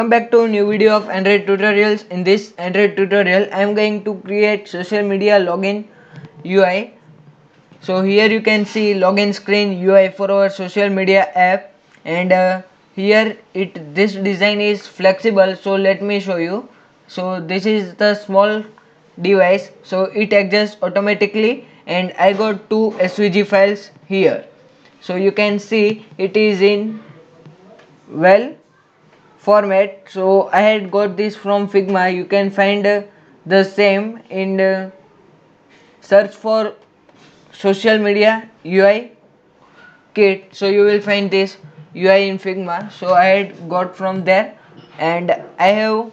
Welcome back to a new video of Android tutorials. In this Android tutorial, I am going to create social media login UI. So here you can see login screen UI for our social media app, and here this design is flexible. So let me show you. So this is the small device. So it adjusts automatically, and I got two SVG files here. So you can see it is in well format. So I had got this from Figma. You can find the same in search for social media UI kit. So you will find this UI in Figma. So I had got from there, and I have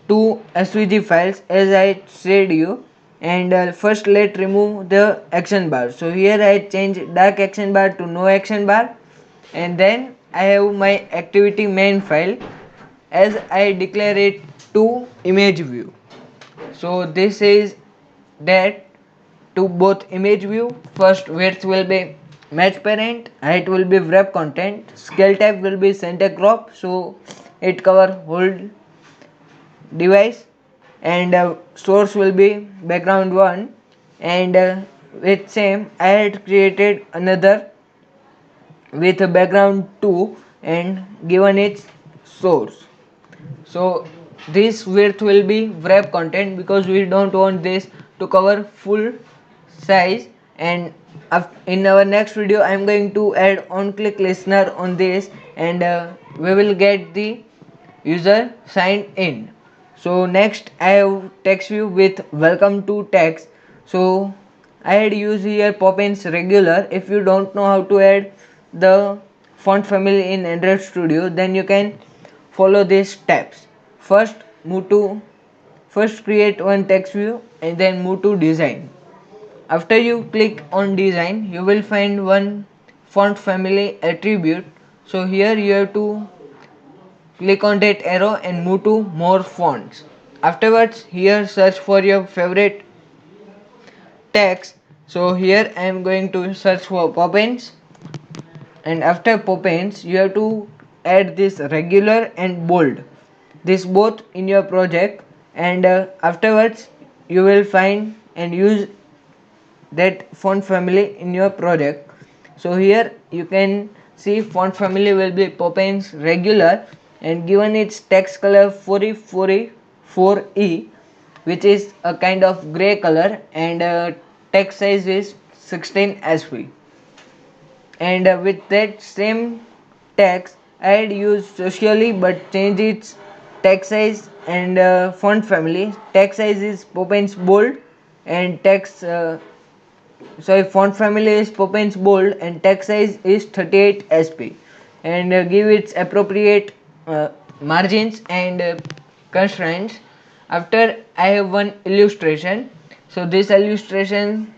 two SVG files as I said you. And first let remove the action bar. So here I change dark action bar to no action bar, and then I have my activity main file as I declare it to image view. So this is that to both image view. First width will be match parent, height will be wrap content, scale type will be center crop, so it cover whole device, and source will be background one, and with same I had created another with a background 2 and given its source. So this width will be wrap content because we don't want this to cover full size. And in our next video I am going to add on click listener on this, and we will get the user signed in. So next I have text view with welcome to text. So I had used here Poppins regular. If you don't know how to add the font family in Android Studio, then you can follow these steps. First move to first create one text view and then move to design. After you click on design, you will find one font family attribute. So here you have to click on that arrow and move to more fonts. Afterwards here search for your favorite text. So here I am going to search for Poppins, and after Poppins you have to add this regular and bold, this both in your project, and afterwards you will find and use that font family in your project. So here you can see font family will be Poppins regular, and given its text color 4E, which is a kind of gray color, and text size is 16 sp. And with that same text I had used socially but changed its text size and font family. Text size is Poppins bold, and font family is Poppins bold, and text size is 38 sp, and give its appropriate margins and constraints. After I have one illustration. So this illustration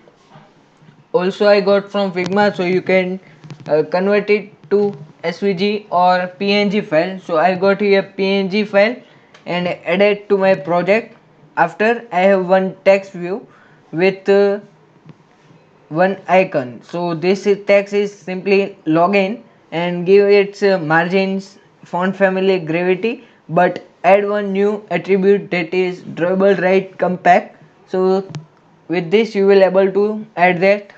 also I got from Figma, so you can convert it to SVG or PNG file. So I got here PNG file and add it to my project. After I have one text view with one icon. So this text is simply login, and give its margins, font family, gravity, but add one new attribute that is drawable right compact. So with this you will able to add that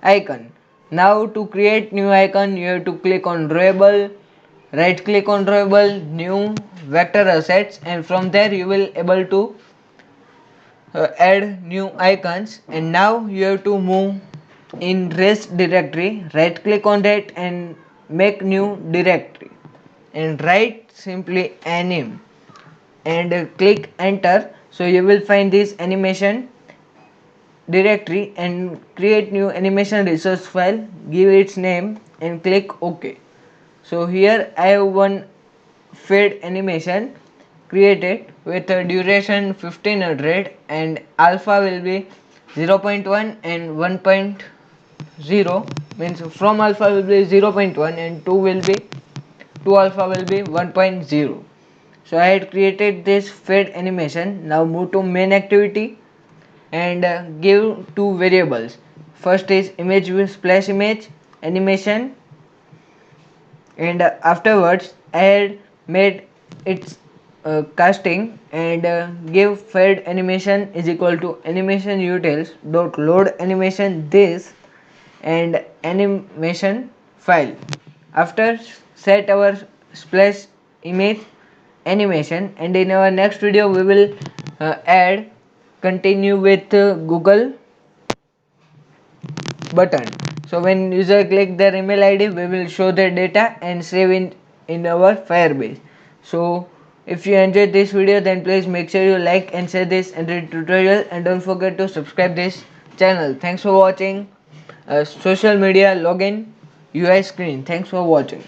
icon. Now to create new icon you have to click on drawable, right click on drawable, new vector assets, and from there you will able to add new icons. And now you have to move in rest directory, right click on that and make new directory, and write simply anim, and click enter. So you will find this animation directory and create new animation resource file, give its name and click OK. So here I have one fade animation created with a duration 1500, and alpha will be 0.1 and 1.0, means from alpha will be 0.1 and 2 alpha will be 1.0. So I had created this fade animation. Now move to main activity and give two variables. First is image with splash image animation, and afterwards I had made its casting and give fed animation is equal to animation utils dot load animation this and animation file. After set our splash image animation, and in our next video we will add continue with Google button. So when user click their email id, we will show their data and save in our Firebase. So if you enjoyed this video, then please make sure you like and share this Android tutorial, and don't forget to subscribe this channel. Thanks for watching social media login UI screen. Thanks for watching.